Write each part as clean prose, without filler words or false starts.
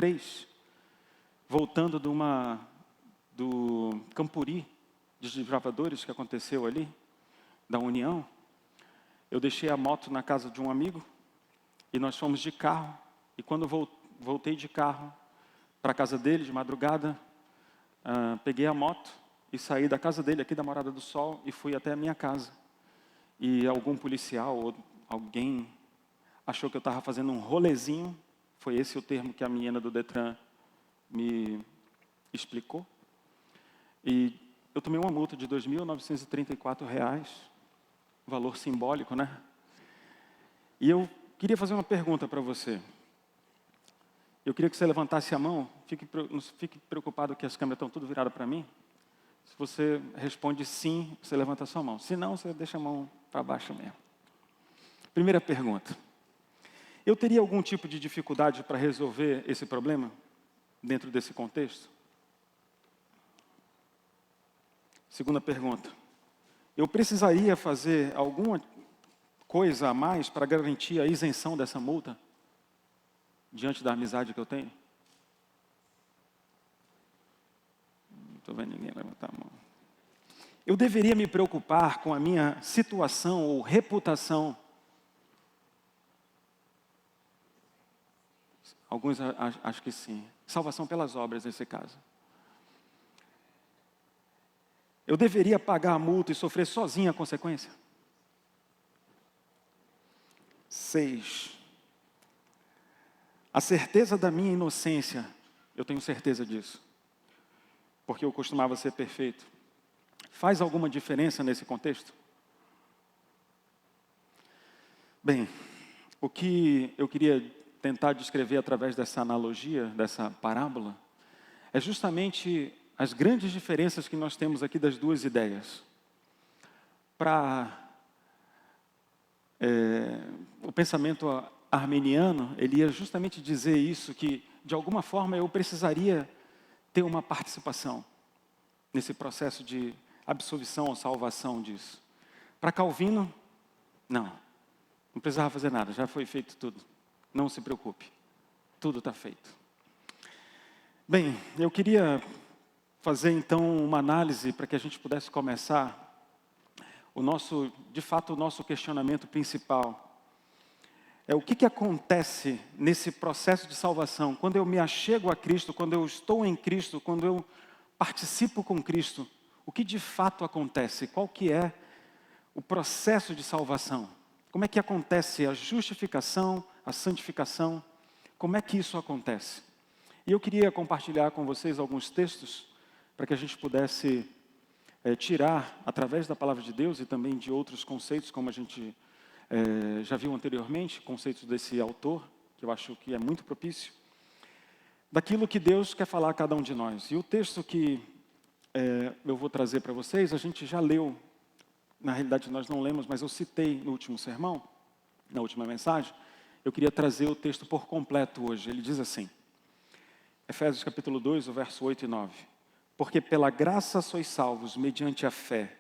2003, voltando do Campuri, de desbravadores que aconteceu ali, da União. Eu deixei a moto na casa de um amigo e nós fomos de carro. E quando voltei de carro para a casa dele, de madrugada, peguei a moto e saí da casa dele, aqui da Morada do Sol, e fui até a minha casa. E algum policial ou alguém achou que eu estava fazendo um rolezinho. Foi esse o termo que a menina do Detran me explicou. E eu tomei uma multa de R$ 2.934, valor simbólico, né? E eu queria fazer uma pergunta para você. Eu queria que você levantasse a mão. Não fique preocupado que as câmeras estão tudo viradas para mim. Se você responde sim, você levanta a sua mão. Se não, você deixa a mão para baixo mesmo. Primeira pergunta. Eu teria algum tipo de dificuldade para resolver esse problema dentro desse contexto? Segunda pergunta. Eu precisaria fazer alguma coisa a mais para garantir a isenção dessa multa diante da amizade que eu tenho? Não estou vendo ninguém levantar a mão. Eu deveria me preocupar com a minha situação ou reputação? Alguns acho que sim. Salvação pelas obras, nesse caso. Eu deveria pagar a multa e sofrer sozinho a consequência? 6. A certeza da minha inocência, eu tenho certeza disso, porque eu costumava ser perfeito. Faz alguma diferença nesse contexto? Bem, o que eu queria tentar descrever através dessa analogia, dessa parábola, é justamente as grandes diferenças que nós temos aqui das duas ideias. O pensamento arminiano, ele ia justamente dizer isso, que de alguma forma eu precisaria ter uma participação nesse processo de absolvição ou salvação disso. Para Calvino, não precisava fazer nada, já foi feito tudo. Não se preocupe, tudo está feito. Bem, eu queria fazer então uma análise para que a gente pudesse começar o nosso questionamento principal. O que acontece nesse processo de salvação? Quando eu me achego a Cristo, quando eu estou em Cristo, quando eu participo com Cristo, o que de fato acontece? Qual que é o processo de salvação? Como é que acontece a justificação, a santificação? Como é que isso acontece? E eu queria compartilhar com vocês alguns textos para que a gente pudesse tirar, através da palavra de Deus e também de outros conceitos, como a gente já viu anteriormente, conceitos desse autor, que eu acho que é muito propício, daquilo que Deus quer falar a cada um de nós. E o texto que eu vou trazer para vocês, a gente já leu, na realidade nós não lemos, mas eu citei no último sermão, na última mensagem. Eu queria trazer o texto por completo hoje. Ele diz assim, Efésios capítulo 2, o verso 8 e 9. Porque pela graça sois salvos, mediante a fé.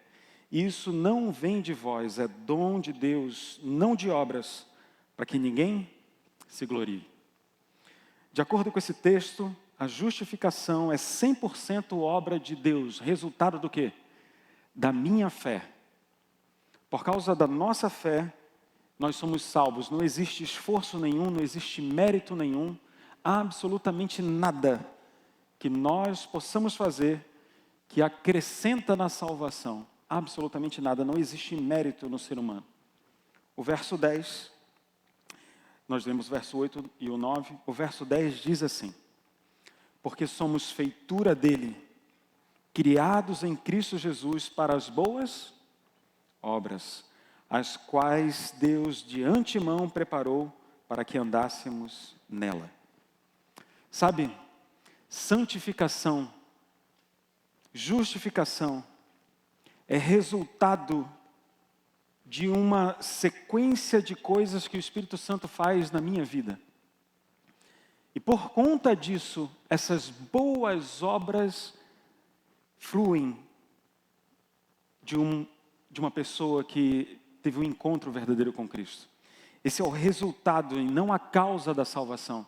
E isso não vem de vós, é dom de Deus, não de obras, para que ninguém se glorie. De acordo com esse texto, a justificação é 100% obra de Deus. Resultado do quê? Da minha fé. Por causa da nossa fé, nós somos salvos. Não existe esforço nenhum, não existe mérito nenhum, absolutamente nada que nós possamos fazer que acrescenta na salvação. Absolutamente nada, não existe mérito no ser humano. O verso 10, nós lemos o verso 8 e o 9, o verso 10 diz assim, porque somos feitura dele, criados em Cristo Jesus para as boas obras, as quais Deus de antemão preparou para que andássemos nela. Sabe, santificação, justificação, é resultado de uma sequência de coisas que o Espírito Santo faz na minha vida. E por conta disso, essas boas obras fluem de uma pessoa que teve um encontro verdadeiro com Cristo. Esse é o resultado e não a causa da salvação.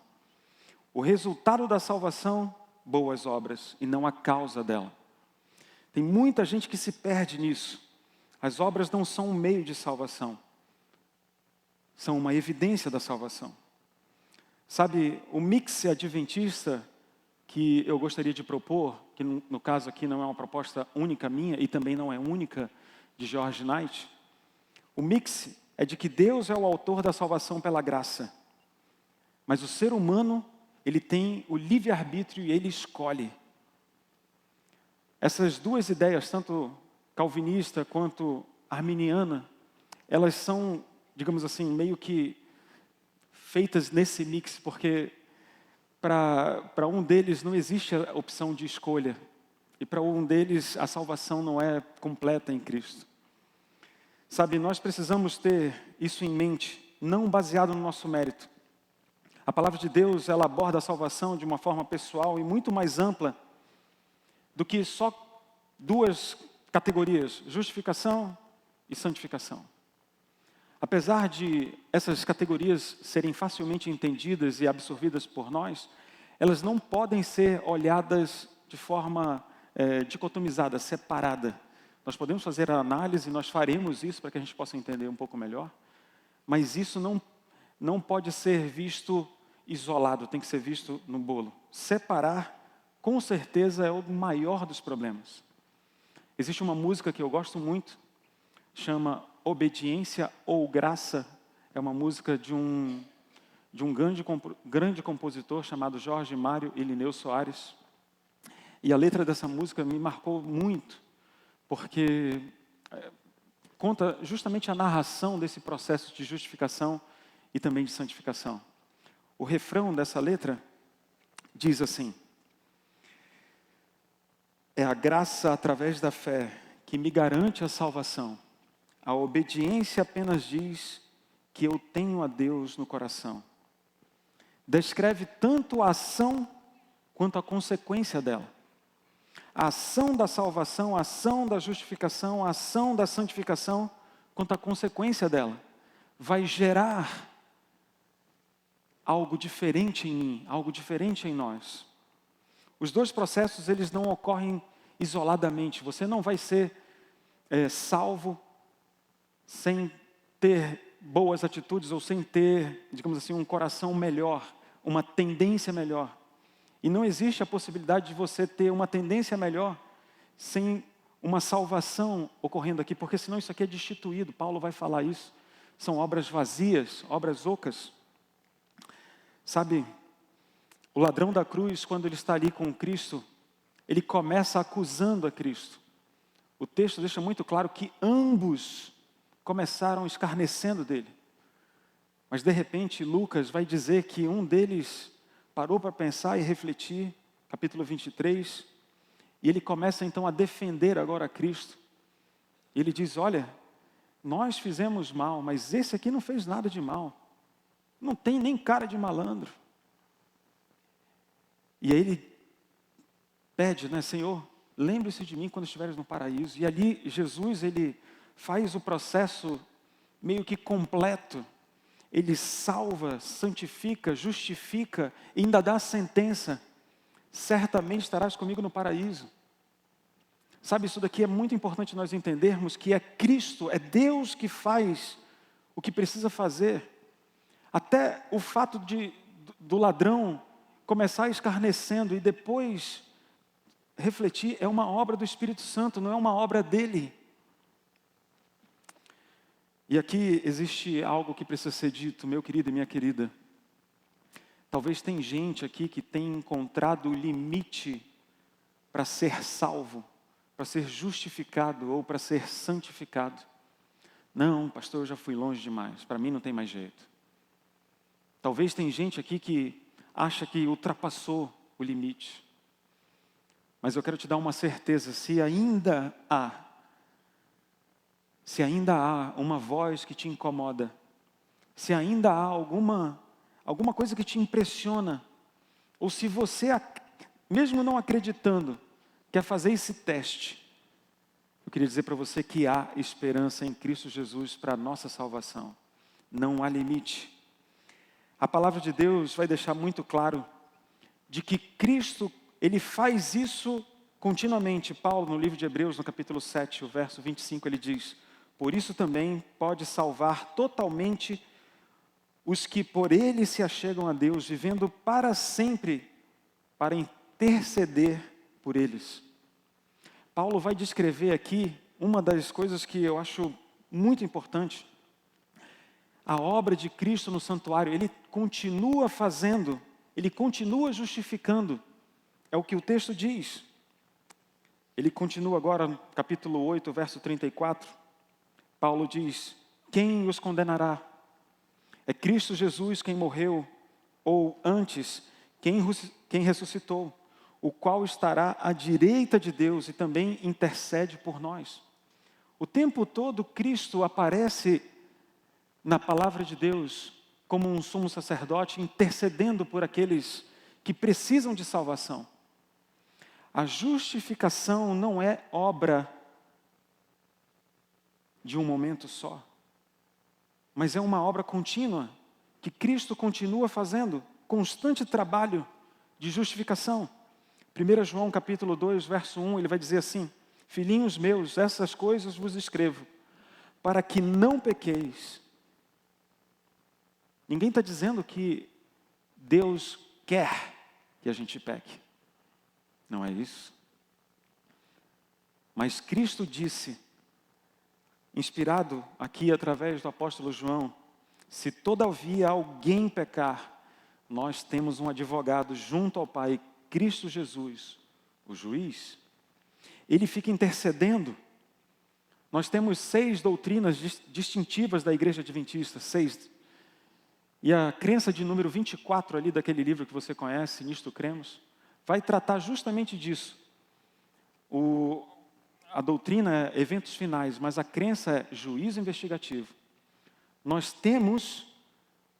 O resultado da salvação, boas obras, e não a causa dela. Tem muita gente que se perde nisso. As obras não são um meio de salvação. São uma evidência da salvação. Sabe, o mix adventista que eu gostaria de propor, que no caso aqui não é uma proposta única minha e também não é única de George Knight, o mix é de que Deus é o autor da salvação pela graça. Mas o ser humano, ele tem o livre-arbítrio e ele escolhe. Essas duas ideias, tanto calvinista quanto arminiana, elas são, digamos assim, meio que feitas nesse mix, porque para um deles não existe a opção de escolha. E para um deles a salvação não é completa em Cristo. Sabe, nós precisamos ter isso em mente, não baseado no nosso mérito. A palavra de Deus, ela aborda a salvação de uma forma pessoal e muito mais ampla do que só duas categorias, justificação e santificação. Apesar de essas categorias serem facilmente entendidas e absorvidas por nós, elas não podem ser olhadas de forma dicotomizada, separada. Nós podemos fazer a análise, nós faremos isso para que a gente possa entender um pouco melhor, mas isso não pode ser visto isolado, tem que ser visto no bolo. Separar, com certeza, é o maior dos problemas. Existe uma música que eu gosto muito, chama Obediência ou Graça. É uma música de um grande compositor chamado Jorge Mário Irineu Soares. E a letra dessa música me marcou muito, porque conta justamente a narração desse processo de justificação e também de santificação. O refrão dessa letra diz assim: é a graça através da fé que me garante a salvação. A obediência apenas diz que eu tenho a Deus no coração. Descreve tanto a ação quanto a consequência dela. A ação da salvação, a ação da justificação, a ação da santificação, quanto a consequência dela. Vai gerar algo diferente em mim, algo diferente em nós. Os dois processos, eles não ocorrem isoladamente. Você não vai ser salvo sem ter boas atitudes ou sem ter, digamos assim, um coração melhor, uma tendência melhor. E não existe a possibilidade de você ter uma tendência melhor sem uma salvação ocorrendo aqui, porque senão isso aqui é destituído. Paulo vai falar isso. São obras vazias, obras ocas. Sabe, o ladrão da cruz, quando ele está ali com Cristo, ele começa acusando a Cristo. O texto deixa muito claro que ambos começaram escarnecendo dele. Mas de repente Lucas vai dizer que um deles parou para pensar e refletir, capítulo 23, e ele começa então a defender agora a Cristo. E ele diz: olha, nós fizemos mal, mas esse aqui não fez nada de mal. Não tem nem cara de malandro. E aí ele pede, né, Senhor, lembre-se de mim quando estiveres no paraíso. E ali Jesus, ele faz o processo meio que completo. Ele salva, santifica, justifica e ainda dá a sentença. Certamente estarás comigo no paraíso. Sabe, isso daqui é muito importante nós entendermos que é Cristo, é Deus que faz o que precisa fazer. Até o fato do ladrão começar escarnecendo e depois refletir é uma obra do Espírito Santo, não é uma obra dele. E aqui existe algo que precisa ser dito, meu querido e minha querida. Talvez tem gente aqui que tem encontrado o limite para ser salvo, para ser justificado ou para ser santificado. Não, pastor, eu já fui longe demais, para mim não tem mais jeito. Talvez tem gente aqui que acha que ultrapassou o limite. Mas eu quero te dar uma certeza, se ainda há uma voz que te incomoda, se ainda há alguma coisa que te impressiona, ou se você, mesmo não acreditando, quer fazer esse teste, eu queria dizer para você que há esperança em Cristo Jesus para a nossa salvação. Não há limite. A palavra de Deus vai deixar muito claro de que Cristo, Ele faz isso continuamente. Paulo, no livro de Hebreus, no capítulo 7, o verso 25, ele diz: por isso também pode salvar totalmente os que por Ele se achegam a Deus, vivendo para sempre para interceder por eles. Paulo vai descrever aqui uma das coisas que eu acho muito importante. A obra de Cristo no santuário, Ele continua fazendo, Ele continua justificando. É o que o texto diz. Ele continua agora no capítulo 8, verso 34. Paulo diz: quem os condenará? É Cristo Jesus quem morreu, ou antes, quem ressuscitou, o qual estará à direita de Deus e também intercede por nós. O tempo todo Cristo aparece na palavra de Deus como um sumo sacerdote intercedendo por aqueles que precisam de salvação. A justificação não é obra de um momento só, mas é uma obra contínua, que Cristo continua fazendo, constante trabalho de justificação. 1 João capítulo 2, verso 1, ele vai dizer assim: filhinhos meus, essas coisas vos escrevo, para que não pequeis. Ninguém está dizendo que Deus quer que a gente peque. Não é isso. Mas Cristo disse, inspirado aqui através do apóstolo João: se todavia alguém pecar, nós temos um advogado junto ao Pai, Cristo Jesus, o juiz. Ele fica intercedendo. Nós temos 6 doutrinas distintivas da Igreja Adventista, 6. E a crença de número 24 ali daquele livro que você conhece, Nisto Cremos, vai tratar justamente disso. A doutrina é eventos finais, mas a crença é juízo investigativo. Nós temos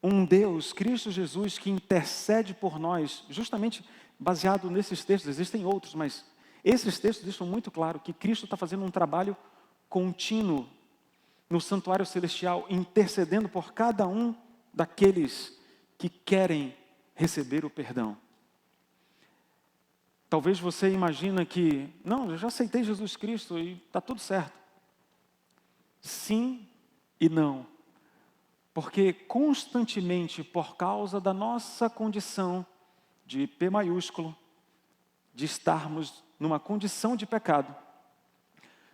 um Deus, Cristo Jesus, que intercede por nós, justamente baseado nesses textos. Existem outros, mas esses textos deixam muito claro que Cristo está fazendo um trabalho contínuo no santuário celestial, intercedendo por cada um daqueles que querem receber o perdão. Talvez você imagine que, não, eu já aceitei Jesus Cristo e está tudo certo. Sim e não. Porque constantemente, por causa da nossa condição de P maiúsculo, de estarmos numa condição de pecado,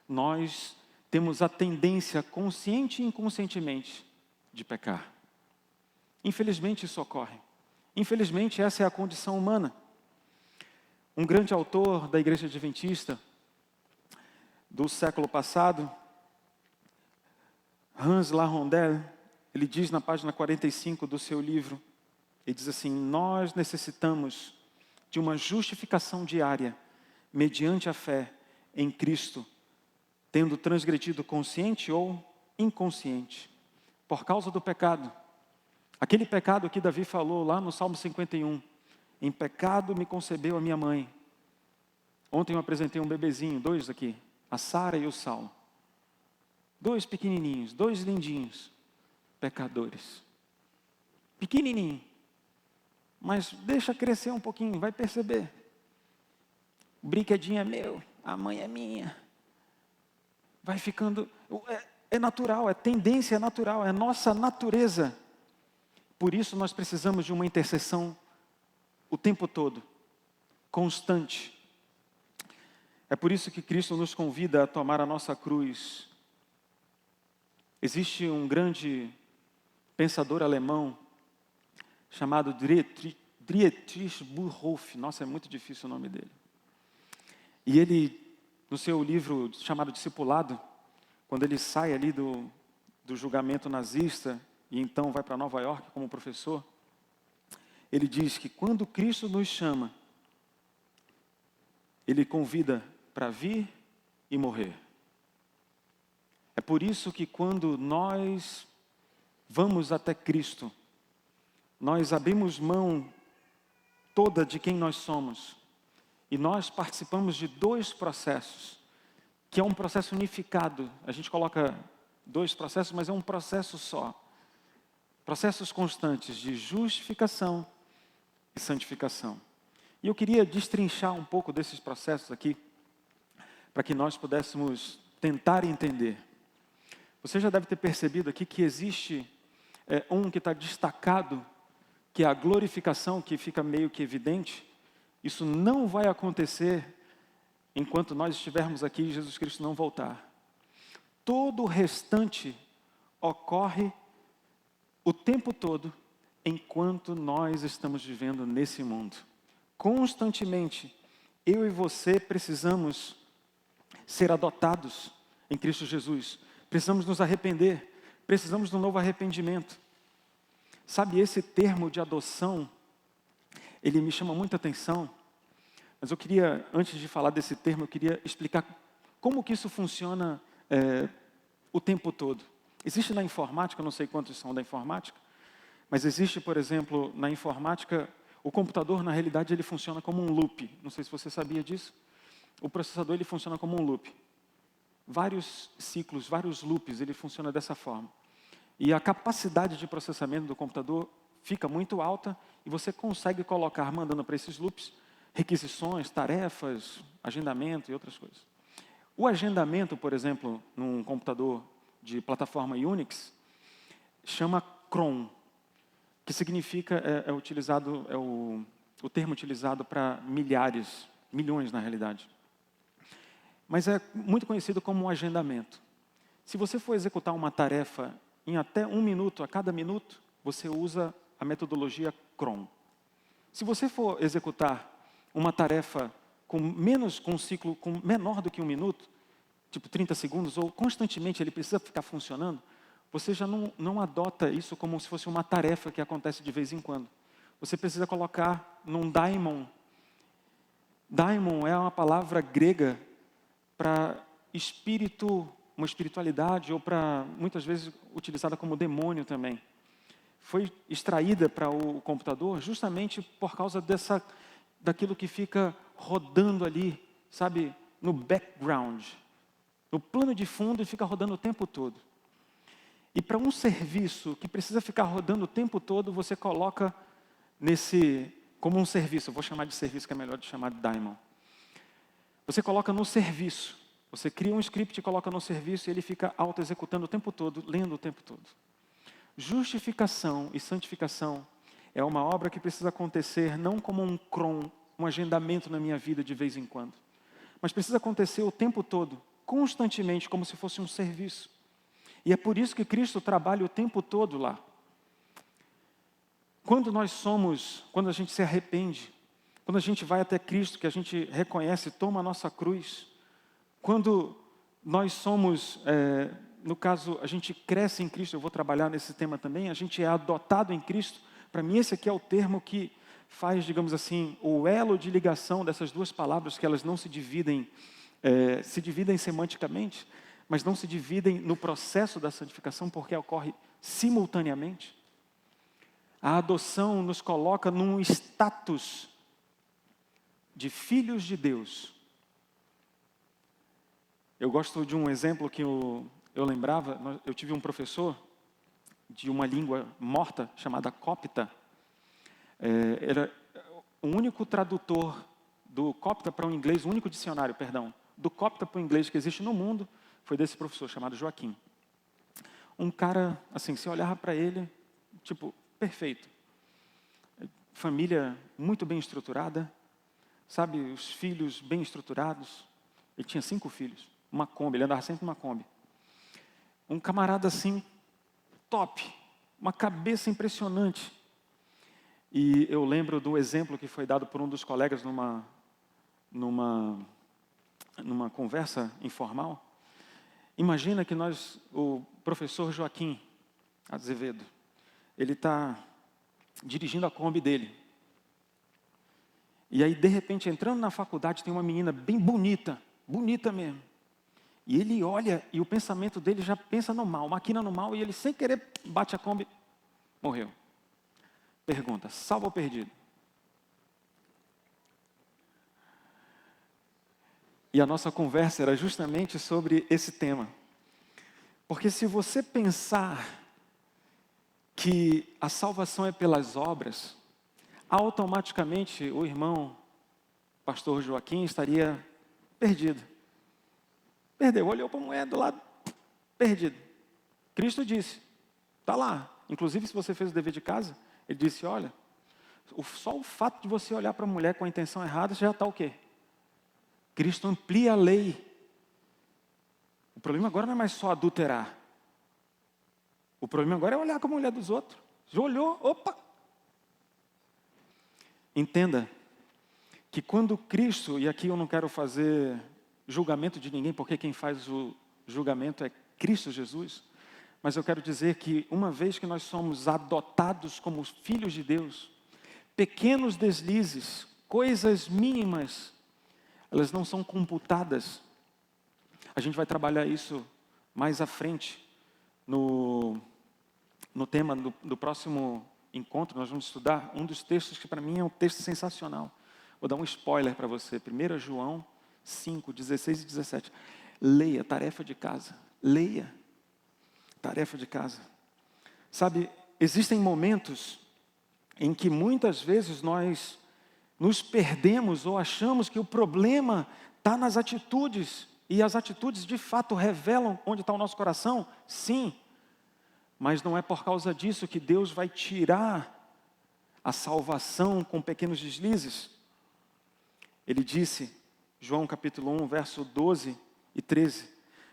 nós temos a tendência, consciente e inconscientemente, de pecar. Infelizmente isso ocorre. Infelizmente essa é a condição humana. Um grande autor da Igreja Adventista do século passado, Hans Larondel, ele diz na página 45 do seu livro, ele diz assim: nós necessitamos de uma justificação diária, mediante a fé em Cristo, tendo transgredido consciente ou inconsciente, por causa do pecado. Aquele pecado que Davi falou lá no Salmo 51, em pecado me concebeu a minha mãe. Ontem eu apresentei um bebezinho, 2 aqui, a Sara e o Saulo. 2 pequenininhos, 2 lindinhos, pecadores. Pequenininho, mas deixa crescer um pouquinho, vai perceber. O brinquedinho é meu, a mãe é minha. Vai ficando, é natural, é tendência natural, é nossa natureza. Por isso nós precisamos de uma intercessão o tempo todo, constante. É por isso que Cristo nos convida a tomar a nossa cruz. Existe um pensador alemão chamado Dietrich Bonhoeffer. Nossa, é muito difícil o nome dele. E ele, no seu livro chamado Discipulado, quando ele sai ali do julgamento nazista e então vai para Nova York como professor, ele diz que quando Cristo nos chama, Ele convida para vir e morrer. É por isso que quando nós vamos até Cristo, nós abrimos mão toda de quem nós somos. E nós participamos de 2 processos, que é um processo unificado. A gente coloca 2 processos, mas é um processo só. Processos constantes de justificação e santificação. E eu queria destrinchar um pouco desses processos aqui, para que nós pudéssemos tentar entender. Você já deve ter percebido aqui que existe um que está destacado, que é a glorificação, que fica meio que evidente. Isso não vai acontecer enquanto nós estivermos aqui e Jesus Cristo não voltar. Todo o restante ocorre o tempo todo enquanto nós estamos vivendo nesse mundo. Constantemente, eu e você precisamos ser adotados em Cristo Jesus. Precisamos nos arrepender. Precisamos de um novo arrependimento. Sabe, esse termo de adoção, ele me chama muita atenção. Mas eu queria, antes de falar desse termo, eu queria explicar como que isso funciona o tempo todo. Existe na informática, eu não sei quantos são da informática, mas existe, por exemplo, na informática, o computador, na realidade, ele funciona como um loop. Não sei se você sabia disso. O processador, ele funciona como um loop. Vários ciclos, vários loops, ele funciona dessa forma. E a capacidade de processamento do computador fica muito alta e você consegue colocar, mandando para esses loops, requisições, tarefas, agendamento e outras coisas. O agendamento, por exemplo, num computador de plataforma Unix, chama cron, que significa, o termo utilizado para milhares, milhões na realidade. Mas é muito conhecido como um agendamento. Se você for executar uma tarefa em até 1 minuto, a cada minuto, você usa a metodologia cron. Se você for executar uma tarefa com um ciclo menor do que 1 minuto, tipo 30 segundos, ou constantemente ele precisa ficar funcionando, você já não adota isso como se fosse uma tarefa que acontece de vez em quando. Você precisa colocar num daimon. Daimon é uma palavra grega para espírito, uma espiritualidade, ou para, muitas vezes, utilizada como demônio também. Foi extraída para o computador justamente por causa daquilo que fica rodando ali, sabe, no background, no plano de fundo, e fica rodando o tempo todo. E para um serviço que precisa ficar rodando o tempo todo, você coloca como um serviço, eu vou chamar de serviço, que é melhor de chamar de daimon. Você coloca no serviço, você cria um script e coloca no serviço e ele fica auto-executando o tempo todo, lendo o tempo todo. Justificação e santificação é uma obra que precisa acontecer não como um cron, um agendamento na minha vida de vez em quando, mas precisa acontecer o tempo todo, constantemente, como se fosse um serviço. E é por isso que Cristo trabalha o tempo todo lá. Quando a gente se arrepende, quando a gente vai até Cristo, que a gente reconhece, toma a nossa cruz, quando nós somos, no caso, a gente cresce em Cristo, eu vou trabalhar nesse tema também, a gente é adotado em Cristo. Para mim esse aqui é o termo que faz, digamos assim, o elo de ligação dessas duas palavras, que elas não se dividem semanticamente, mas não se dividem no processo da santificação, porque ocorre simultaneamente. A adoção nos coloca num status de filhos de Deus. Eu gosto de um exemplo que eu lembrava. Eu tive um professor de uma língua morta, chamada copta. Era o único tradutor do copta para o inglês, o único dicionário, do copta para o inglês que existe no mundo, foi desse professor chamado Joaquim. Um cara, assim, se olhava para ele, tipo, perfeito. Família muito bem estruturada, sabe, os filhos bem estruturados. Ele tinha 5 filhos, uma Kombi, ele andava sempre numa Kombi. Um camarada assim, top, uma cabeça impressionante. E eu lembro do exemplo que foi dado por um dos colegas numa conversa informal. Imagina que o professor Joaquim Azevedo, ele está dirigindo a Kombi dele. E aí, de repente, entrando na faculdade, tem uma menina bem bonita, bonita mesmo. E ele olha e o pensamento dele já pensa no mal, maquina no mal, e ele, sem querer, bate a Kombi, morreu. Pergunta, salvo ou perdido? E a nossa conversa era justamente sobre esse tema. Porque se você pensar que a salvação é pelas obras, automaticamente o irmão pastor Joaquim estaria perdido. Perdeu, olhou para a mulher do lado, perdido. Cristo disse, está lá. Inclusive, se você fez o dever de casa, ele disse, olha, só o fato de você olhar para a mulher com a intenção errada, já está o quê? Cristo amplia a lei. O problema agora não é mais só adulterar. O problema agora é olhar com a mulher dos outros. Já olhou, opa! Entenda que quando Cristo, e aqui eu não quero fazer julgamento de ninguém, porque quem faz o julgamento é Cristo Jesus, mas eu quero dizer que uma vez que nós somos adotados como filhos de Deus, pequenos deslizes, coisas mínimas, elas não são computadas. A gente vai trabalhar isso mais à frente, no tema do próximo encontro. Nós vamos estudar um dos textos que para mim é um texto sensacional. Vou dar um spoiler para você, 1 João 5, 16 e 17. Leia, tarefa de casa, leia, tarefa de casa. Sabe, existem momentos em que muitas vezes nós nos perdemos ou achamos que o problema está nas atitudes, e as atitudes de fato revelam onde está o nosso coração, sim, mas não é por causa disso que Deus vai tirar a salvação com pequenos deslizes. Ele disse, João capítulo 1, verso 12 e 13,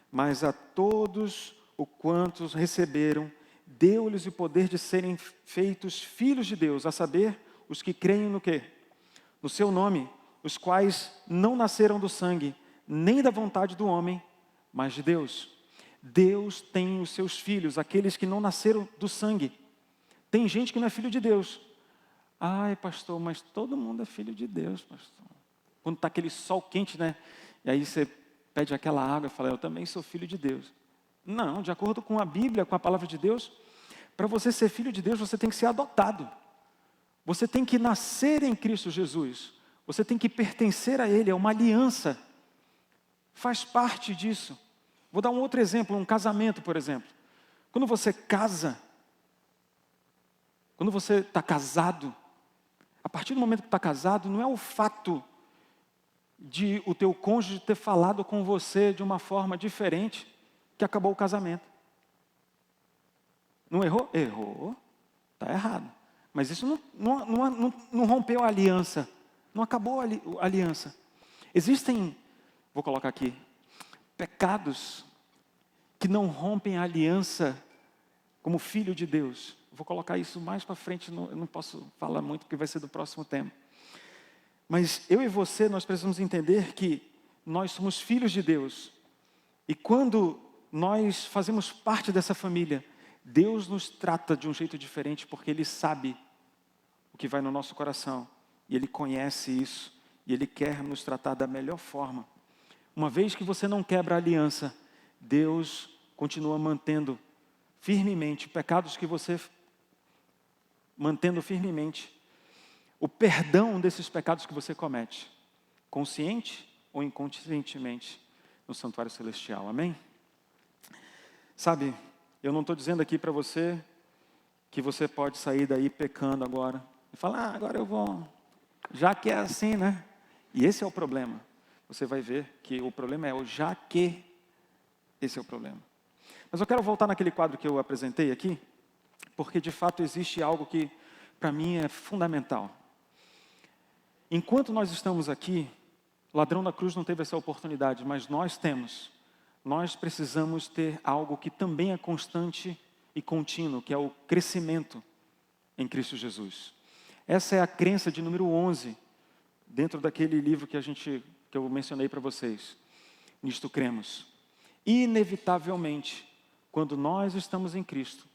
mas a todos o quantos receberam, deu-lhes o poder de serem feitos filhos de Deus, a saber, os que creem no quê? No seu nome, os quais não nasceram do sangue, nem da vontade do homem, mas de Deus. Deus tem os seus filhos, aqueles que não nasceram do sangue. Tem gente que não é filho de Deus. Ai, pastor, mas todo mundo é filho de Deus, pastor. Quando está aquele sol quente, né? E aí você pede aquela água e fala, eu também sou filho de Deus. Não, de acordo com a Bíblia, com a palavra de Deus, para você ser filho de Deus, você tem que ser adotado. Você tem que nascer em Cristo Jesus. Você tem que pertencer a Ele, é uma aliança. Faz parte disso. Vou dar um outro exemplo, um casamento, por exemplo. Quando você casa, quando você está casado, a partir do momento que está casado, não é o fato de o teu cônjuge ter falado com você de uma forma diferente que acabou o casamento. Não errou? Errou. Está errado. Mas isso não rompeu a aliança. Não acabou a aliança. Existem, vou colocar aqui, pecados que não rompem a aliança como filho de Deus. Vou colocar isso mais para frente, eu não posso falar muito porque vai ser do próximo tema. Mas eu e você, nós precisamos entender que nós somos filhos de Deus. E quando nós fazemos parte dessa família, Deus nos trata de um jeito diferente porque Ele sabe o que vai no nosso coração. E Ele conhece isso. E Ele quer nos tratar da melhor forma. Uma vez que você não quebra a aliança, Deus continua mantendo firmemente pecados que você mantendo firmemente o perdão desses pecados que você comete, consciente ou inconscientemente, no santuário celestial. Amém? Sabe, eu não estou dizendo aqui para você que você pode sair daí pecando agora e falar, agora eu vou, já que é assim, né? E esse é o problema. Você vai ver que o problema é o já que, esse é o problema. Mas eu quero voltar naquele quadro que eu apresentei aqui, porque de fato existe algo que para mim é fundamental. Enquanto nós estamos aqui, o ladrão da cruz não teve essa oportunidade, mas nós temos. Nós precisamos ter algo que também é constante e contínuo, que é o crescimento em Cristo Jesus. Essa é a crença de número 11, dentro daquele livro que eu mencionei para vocês. Nisto cremos. Inevitavelmente, quando nós estamos em Cristo,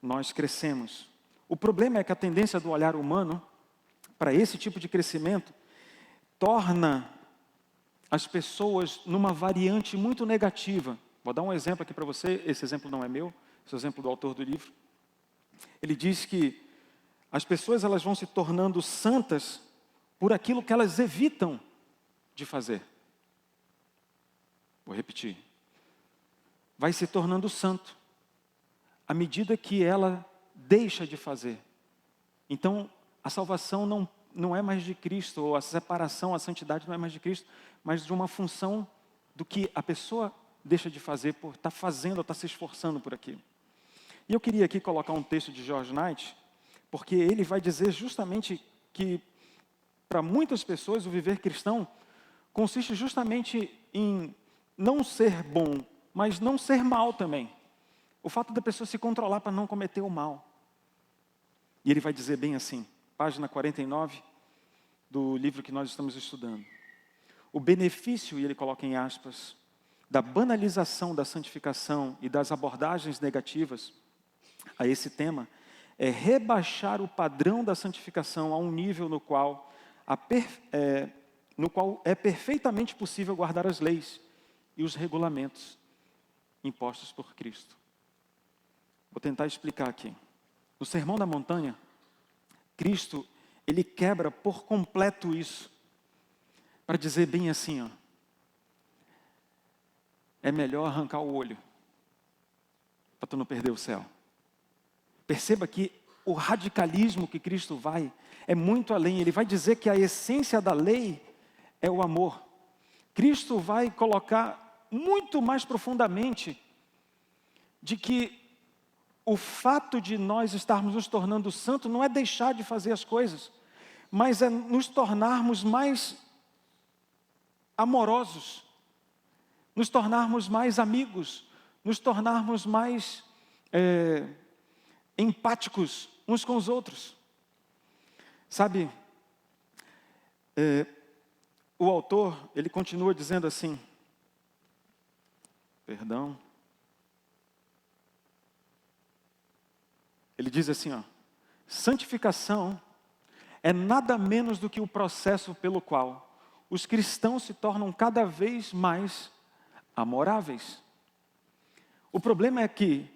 nós crescemos. O problema é que a tendência do olhar humano para esse tipo de crescimento torna as pessoas numa variante muito negativa. Vou dar um exemplo aqui para você, esse exemplo não é meu, esse é o exemplo do autor do livro. Ele diz que as pessoas elas vão se tornando santas por aquilo que elas evitam de fazer. Vou repetir. Vai se tornando santo à medida que ela deixa de fazer. Então, a salvação não é mais de Cristo, ou a separação, a santidade não é mais de Cristo, mas de uma função do que a pessoa deixa de fazer por estar fazendo ou estar se esforçando por aquilo. E eu queria aqui colocar um texto de George Knight, porque ele vai dizer justamente que, para muitas pessoas, o viver cristão consiste justamente em não ser bom, mas não ser mal também. O fato da pessoa se controlar para não cometer o mal. E ele vai dizer bem assim, página 49 do livro que nós estamos estudando. O benefício, e ele coloca em aspas, da banalização da santificação e das abordagens negativas a esse tema é rebaixar o padrão da santificação a um nível no qual é perfeitamente possível guardar as leis e os regulamentos impostos por Cristo. Vou tentar explicar aqui. No Sermão da Montanha, Cristo, ele quebra por completo isso, para dizer bem assim, ó, é melhor arrancar o olho, para tu não perder o céu. Perceba que o radicalismo que Cristo vai é muito além. Ele vai dizer que a essência da lei é o amor. Cristo vai colocar muito mais profundamente de que o fato de nós estarmos nos tornando santos não é deixar de fazer as coisas, mas é nos tornarmos mais amorosos, nos tornarmos mais amigos, nos tornarmos mais empáticos uns com os outros. Sabe, o autor, ele continua dizendo assim, ele diz assim, ó, santificação é nada menos do que o processo pelo qual os cristãos se tornam cada vez mais amoráveis. O problema é que,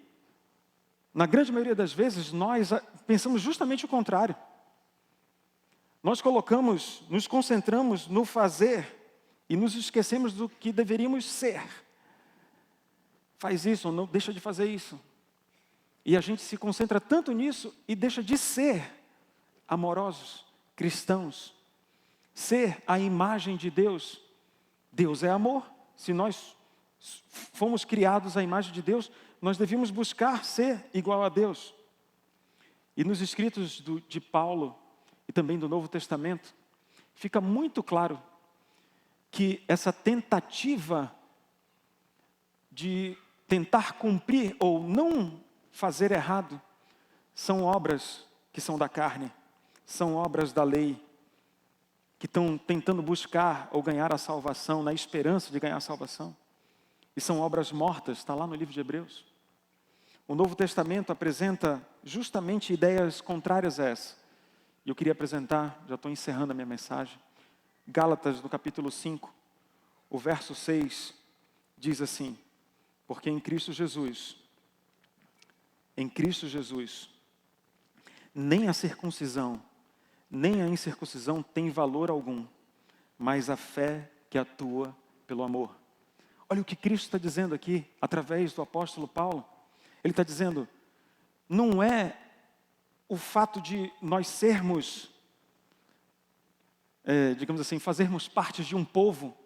na grande maioria das vezes, nós pensamos justamente o contrário. Nós nos concentramos no fazer e nos esquecemos do que deveríamos ser. Faz isso ou não deixa de fazer isso. E a gente se concentra tanto nisso e deixa de ser amorosos, cristãos. Ser a imagem de Deus. Deus é amor. Se nós fomos criados à imagem de Deus, nós devíamos buscar ser igual a Deus. E nos escritos de Paulo e também do Novo Testamento, fica muito claro que essa tentativa de tentar cumprir ou não fazer errado são obras que são da carne, são obras da lei, que estão tentando buscar ou ganhar a salvação, na esperança de ganhar a salvação. E são obras mortas, está lá no livro de Hebreus. O Novo Testamento apresenta justamente ideias contrárias a essa. E eu queria apresentar, já estou encerrando a minha mensagem, Gálatas, no capítulo 5, o verso 6, diz assim, porque em Cristo Jesus, nem a circuncisão, nem a incircuncisão tem valor algum, mas a fé que atua pelo amor. Olha o que Cristo está dizendo aqui, através do apóstolo Paulo. Ele está dizendo, não é o fato de nós sermos, digamos assim, fazermos parte de um povo,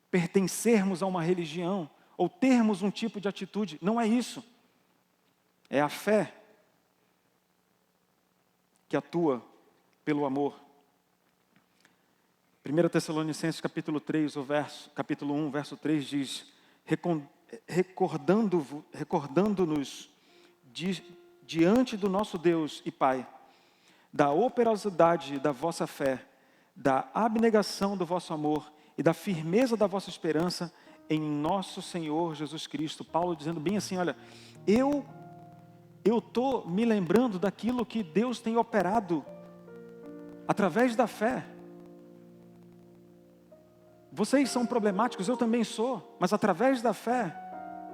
pertencermos a uma religião, ou termos um tipo de atitude, não é isso. É a fé que atua pelo amor. 1 Tessalonicenses capítulo 3, capítulo 1, verso 3 diz, recordando-nos diante do nosso Deus e Pai, da operosidade da vossa fé, da abnegação do vosso amor e da firmeza da vossa esperança em nosso Senhor Jesus Cristo. Paulo dizendo bem assim, olha, eu estou me lembrando daquilo que Deus tem operado através da fé. Vocês são problemáticos, eu também sou, mas através da fé,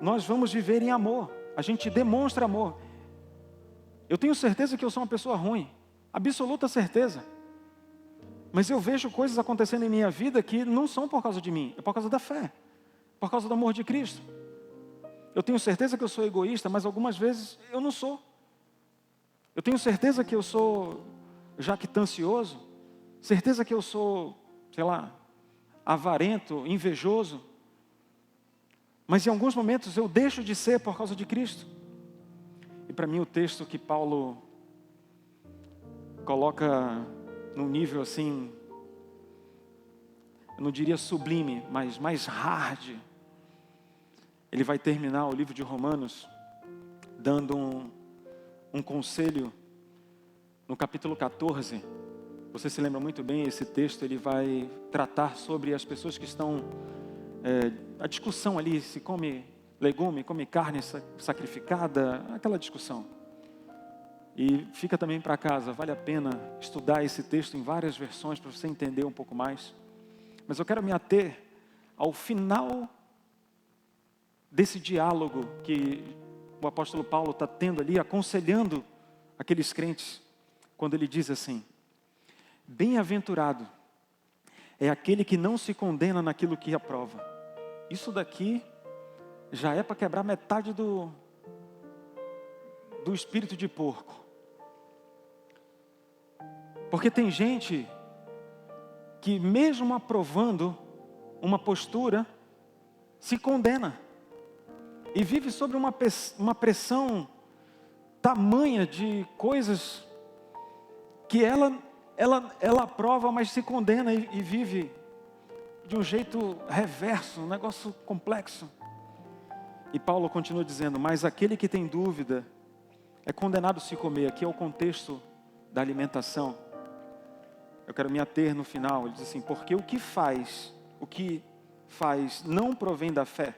nós vamos viver em amor. A gente demonstra amor. Eu tenho certeza que eu sou uma pessoa ruim, absoluta certeza. Mas eu vejo coisas acontecendo em minha vida que não são por causa de mim, é por causa da fé, por causa do amor de Cristo. Eu tenho certeza que eu sou egoísta, mas algumas vezes eu não sou. Eu tenho certeza que eu sou jactancioso, certeza que eu sou, sei lá, avarento, invejoso, mas em alguns momentos eu deixo de ser por causa de Cristo. E para mim o texto que Paulo coloca num nível assim, eu não diria sublime, mas mais hard. Ele vai terminar o livro de Romanos dando um conselho no capítulo 14. Você se lembra muito bem, esse texto ele vai tratar sobre as pessoas que estão, a discussão ali, se come legume, come carne sacrificada, aquela discussão. E fica também para casa, vale a pena estudar esse texto em várias versões para você entender um pouco mais. Mas eu quero me ater ao final desse diálogo que o apóstolo Paulo está tendo ali, aconselhando aqueles crentes, quando ele diz assim: bem-aventurado é aquele que não se condena naquilo que aprova. Isso daqui já é para quebrar metade do espírito de porco. Porque tem gente que mesmo aprovando uma postura, se condena. E vive sobre uma pressão tamanha de coisas que ela aprova, mas se condena e vive de um jeito reverso, um negócio complexo. E Paulo continua dizendo: mas aquele que tem dúvida é condenado a se comer. Aqui é o contexto da alimentação. Eu quero me ater no final. Ele diz assim: porque o que faz não provém da fé.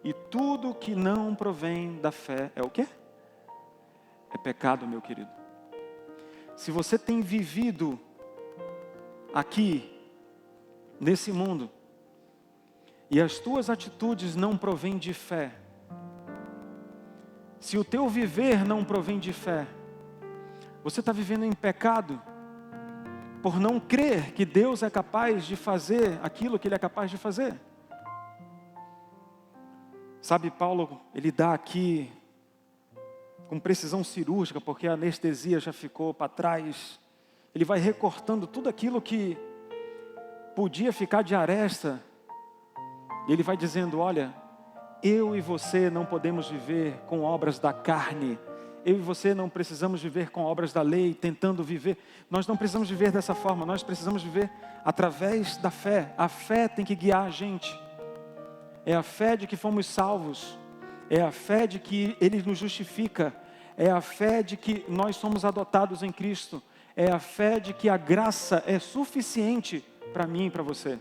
E tudo que não provém da fé é o quê? É pecado, meu querido. Se você tem vivido aqui, nesse mundo, e as tuas atitudes não provêm de fé, se o teu viver não provém de fé, você está vivendo em pecado, por não crer que Deus é capaz de fazer aquilo que Ele é capaz de fazer. Sabe, Paulo, ele dá aqui com precisão cirúrgica, porque a anestesia já ficou para trás. Ele vai recortando tudo aquilo que podia ficar de aresta. E ele vai dizendo: olha, eu e você não podemos viver com obras da carne. Eu e você não precisamos viver com obras da lei, tentando viver. Nós não precisamos viver dessa forma, nós precisamos viver através da fé. A fé tem que guiar a gente. É a fé de que fomos salvos, é a fé de que Ele nos justifica, é a fé de que nós somos adotados em Cristo, é a fé de que a graça é suficiente para mim e para você.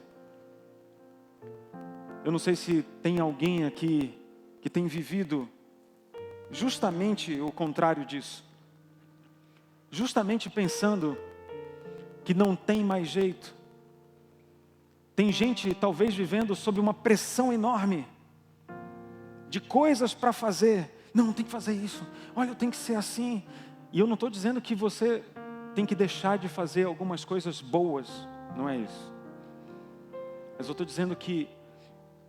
Eu não sei se tem alguém aqui que tem vivido justamente o contrário disso, justamente pensando que não tem mais jeito. Tem gente talvez vivendo sob uma pressão enorme de coisas para fazer. Não, tem que fazer isso. Olha, eu tenho que ser assim. E eu não estou dizendo que você tem que deixar de fazer algumas coisas boas. Não é isso. Mas eu estou dizendo que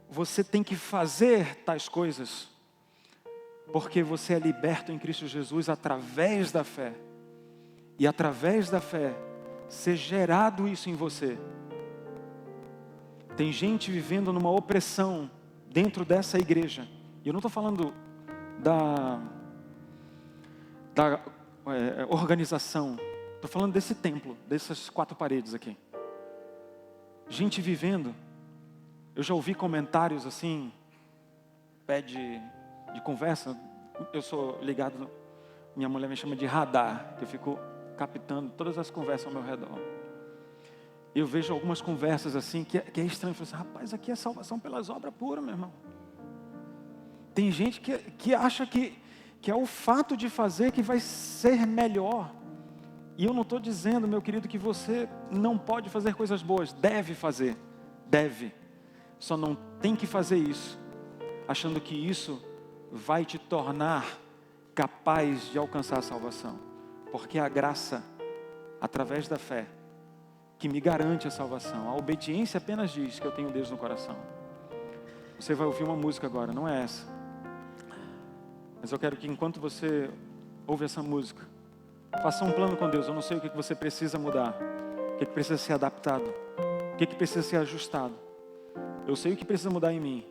você tem que fazer tais coisas porque você é liberto em Cristo Jesus através da fé. E através da fé ser gerado isso em você. Tem gente vivendo numa opressão dentro dessa igreja. E eu não estou falando da organização. Estou falando desse templo, dessas 4 paredes aqui. Gente vivendo. Eu já ouvi comentários assim, pé de conversa. Eu sou ligado, minha mulher me chama de radar, que eu fico captando todas as conversas ao meu redor. Eu vejo algumas conversas assim, que é estranho. Eu falo assim: rapaz, aqui é salvação pelas obras puras, meu irmão. Tem gente que acha que é o fato de fazer que vai ser melhor. E eu não estou dizendo, meu querido, que você não pode fazer coisas boas. Deve fazer, deve. Só não tem que fazer isso achando que isso vai te tornar capaz de alcançar a salvação. Porque a graça, através da fé, que me garante a salvação. A obediência apenas diz que eu tenho Deus no coração. Você vai ouvir uma música agora, não é essa. Mas eu quero que enquanto você ouve essa música, faça um plano com Deus. Eu não sei o que você precisa mudar, O que precisa ser adaptado? O que precisa ser ajustado? Eu sei o que precisa mudar em mim.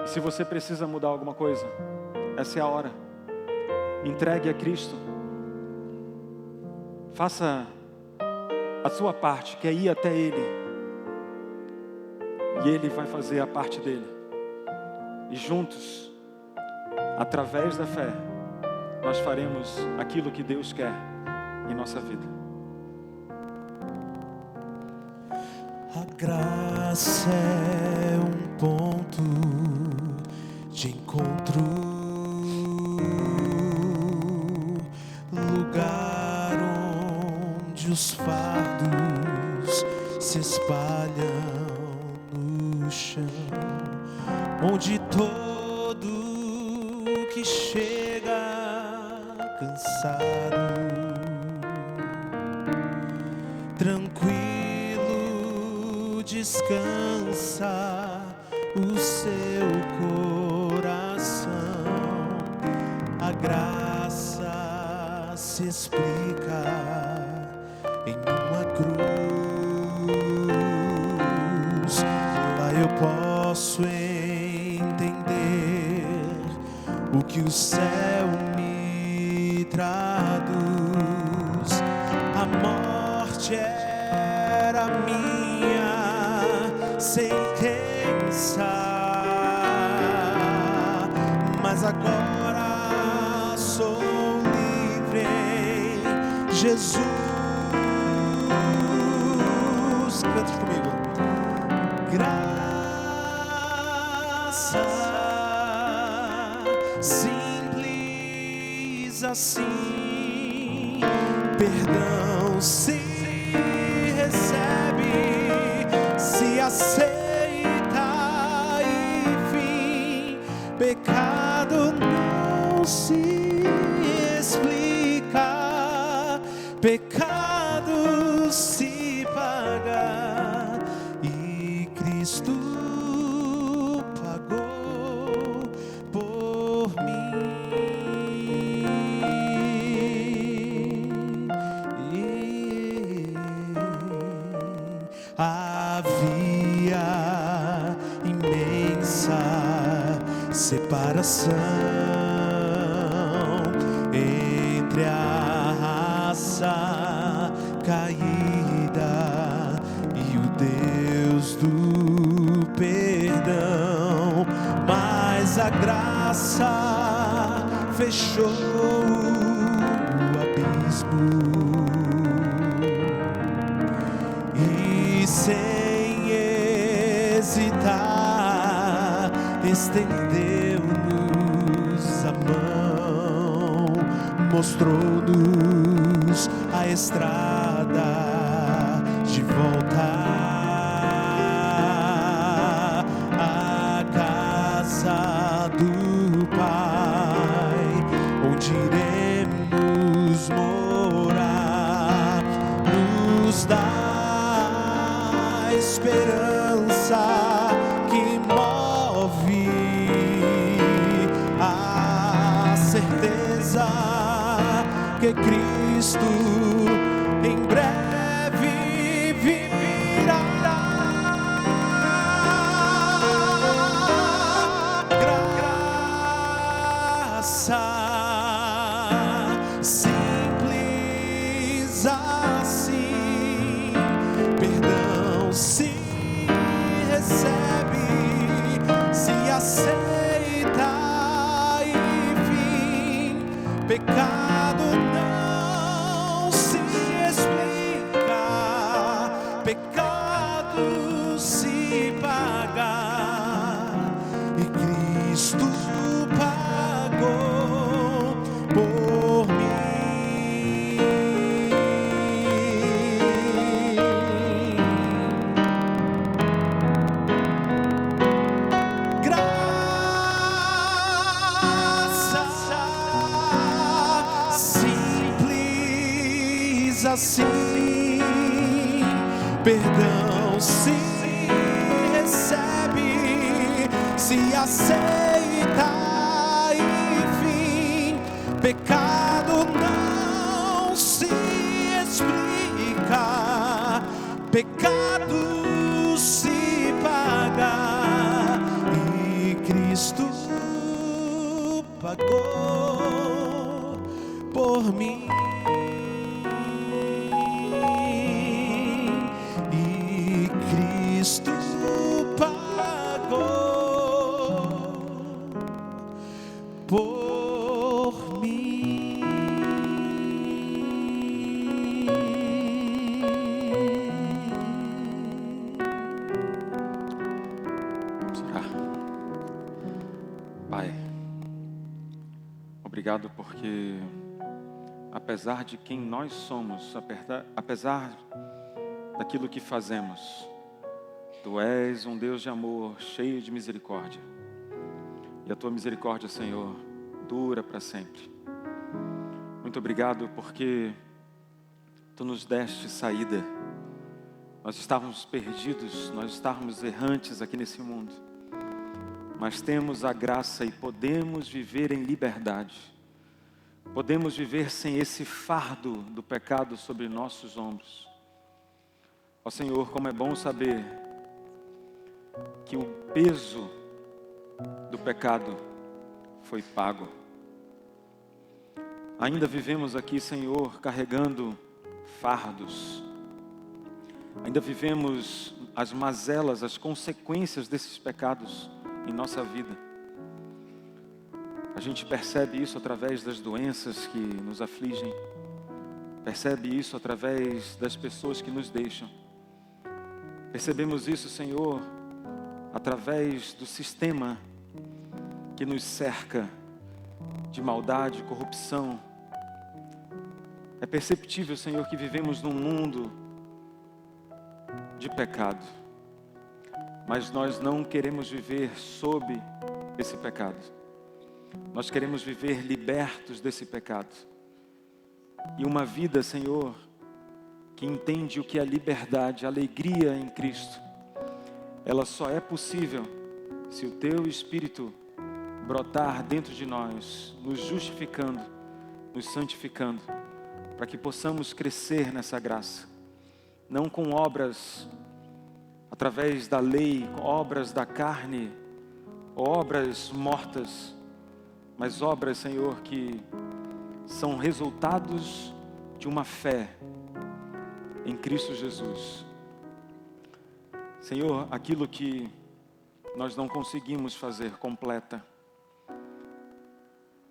E se você precisa mudar alguma coisa, essa é a hora. Entregue a Cristo. Faça a sua parte, que é ir até Ele. E Ele vai fazer a parte dele. E juntos, através da fé, nós faremos aquilo que Deus quer em nossa vida. A graça é um ponto de encontro, lugar onde os fardos se espalham no chão, onde todo que chega cansado, tranquilo, descansa o seu coração. A graça se explica em uma cruz. Lá eu posso entender o que o céu me traduz. A morte era minha sentença, mas agora sou livre em Jesus. Canta comigo. Graça simples assim, perdão se recebe, se aceita e fim, pecado não se explica, pecado se paga e Cristo pagou por mim. Havia imensa separação entre a raça caída e o Deus do perdão, mas a graça fechou o abismo e sem hesitar estendeu-nos a mão, mostrou-nos a estrada de volta à casa do Pai, onde iremos morar, nos dá esperança que move a certeza que Cristo em breve virá. Graça simples assim, perdão se recebe, se aceita e fim, pecado não se explica, pecado se paga e Cristo pagou por mim. Simples assim, perdão se recebe, se aceita e fim, pecado não se explica, pecado se paga e Cristo pagou por mim. E Cristo pagou por mim. Vamos orar. Pai, obrigado porque, apesar de quem nós somos, apesar daquilo que fazemos, Tu és um Deus de amor, cheio de misericórdia. E a Tua misericórdia, Senhor, dura para sempre. Muito obrigado porque Tu nos deste saída. Nós estávamos perdidos, nós estávamos errantes aqui nesse mundo. Mas temos a graça e podemos viver em liberdade. Podemos viver sem esse fardo do pecado sobre nossos ombros. Ó Senhor, como é bom saber que o peso do pecado foi pago. Ainda vivemos aqui, Senhor, carregando fardos. Ainda vivemos as mazelas, as consequências desses pecados em nossa vida. A gente percebe isso através das doenças que nos afligem. Percebe isso através das pessoas que nos deixam. Percebemos isso, Senhor, através do sistema que nos cerca de maldade, corrupção. É perceptível, Senhor, que vivemos num mundo de pecado. Mas nós não queremos viver sob esse pecado. Nós queremos viver libertos desse pecado. E uma vida, Senhor, que entende o que é liberdade, alegria em Cristo, ela só é possível se o Teu Espírito brotar dentro de nós, nos justificando, nos santificando, para que possamos crescer nessa graça, não com obras através da lei, obras da carne, obras mortas, mas obras, Senhor, que são resultados de uma fé em Cristo Jesus. Senhor, aquilo que nós não conseguimos fazer completa,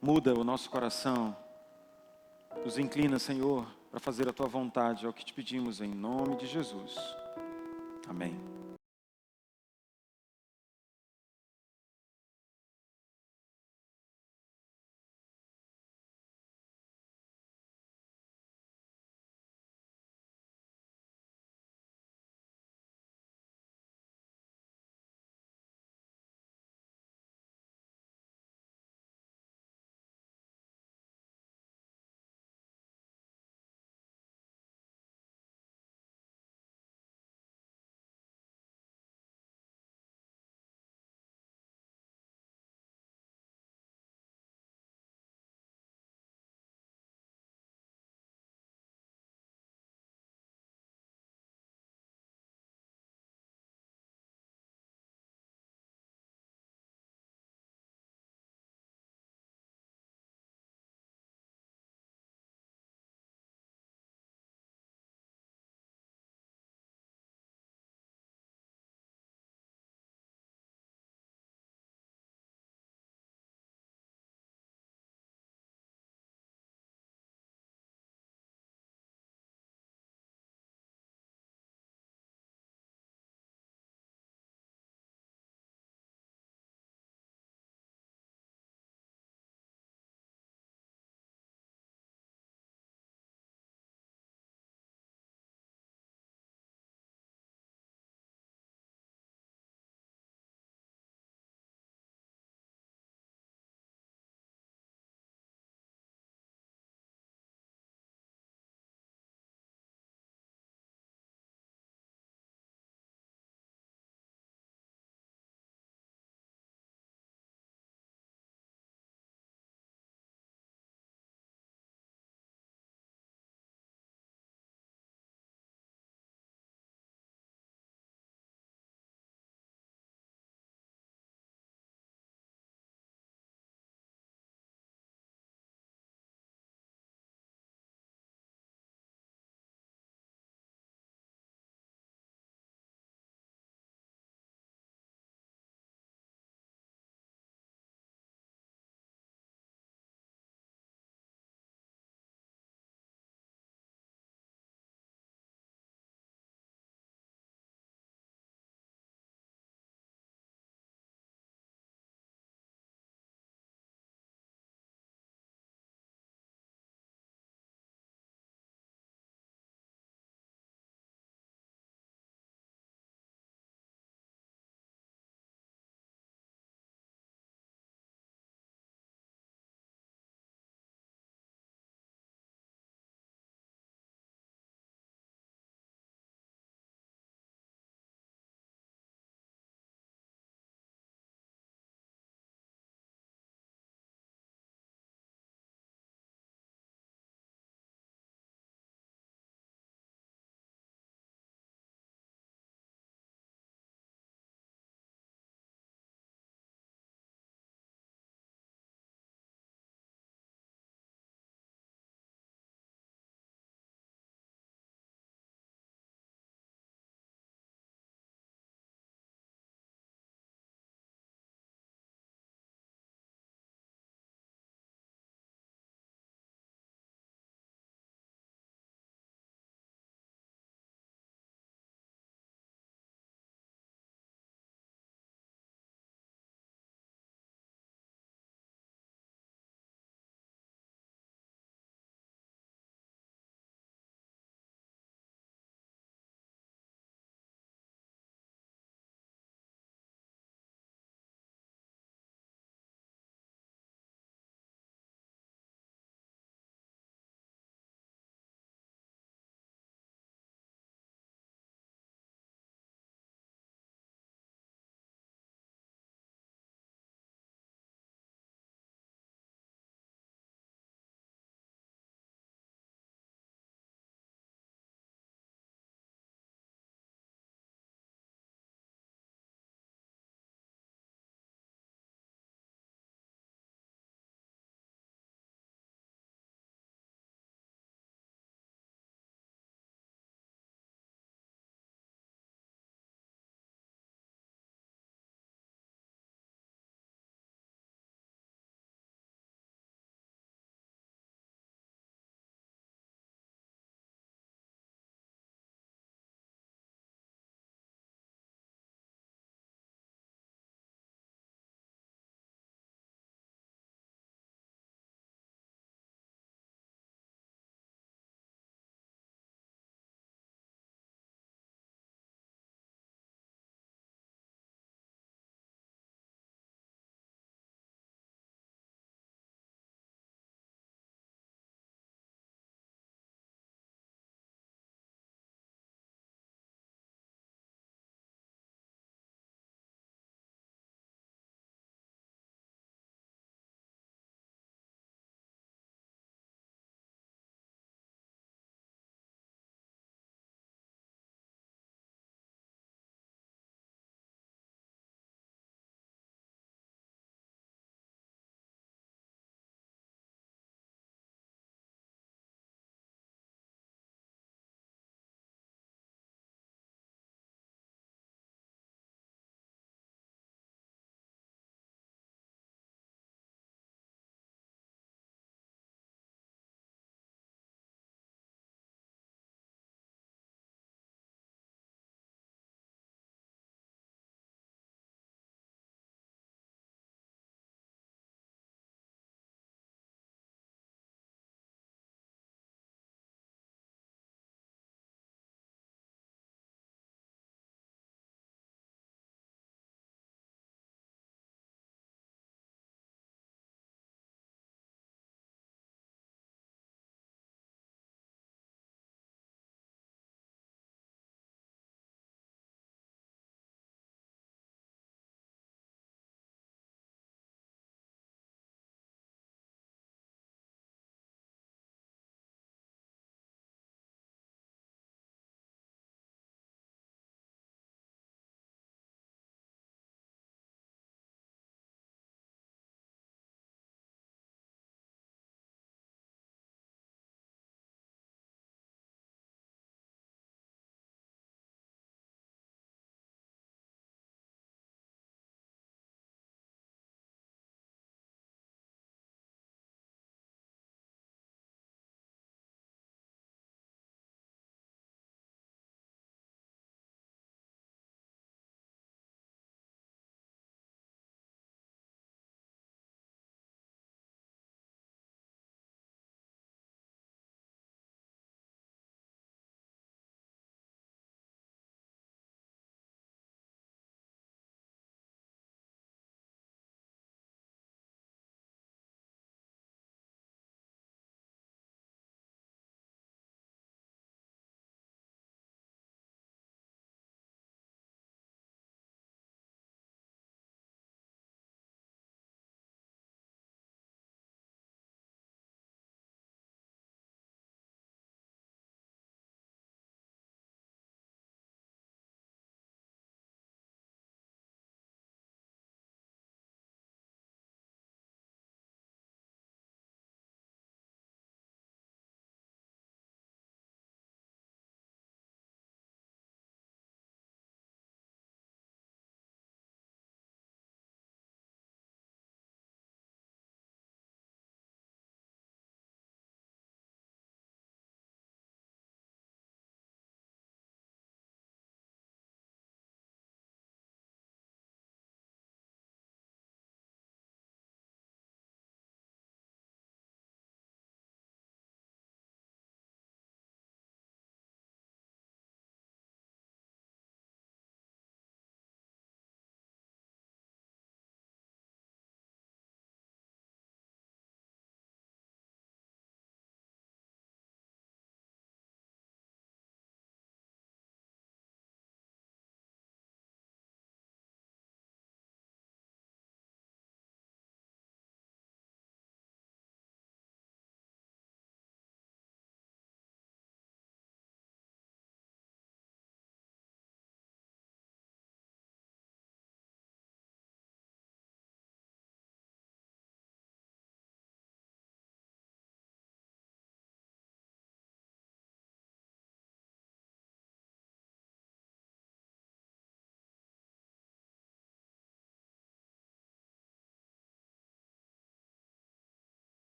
muda o nosso coração, nos inclina, Senhor, para fazer a Tua vontade, é o que te pedimos em nome de Jesus. Amém.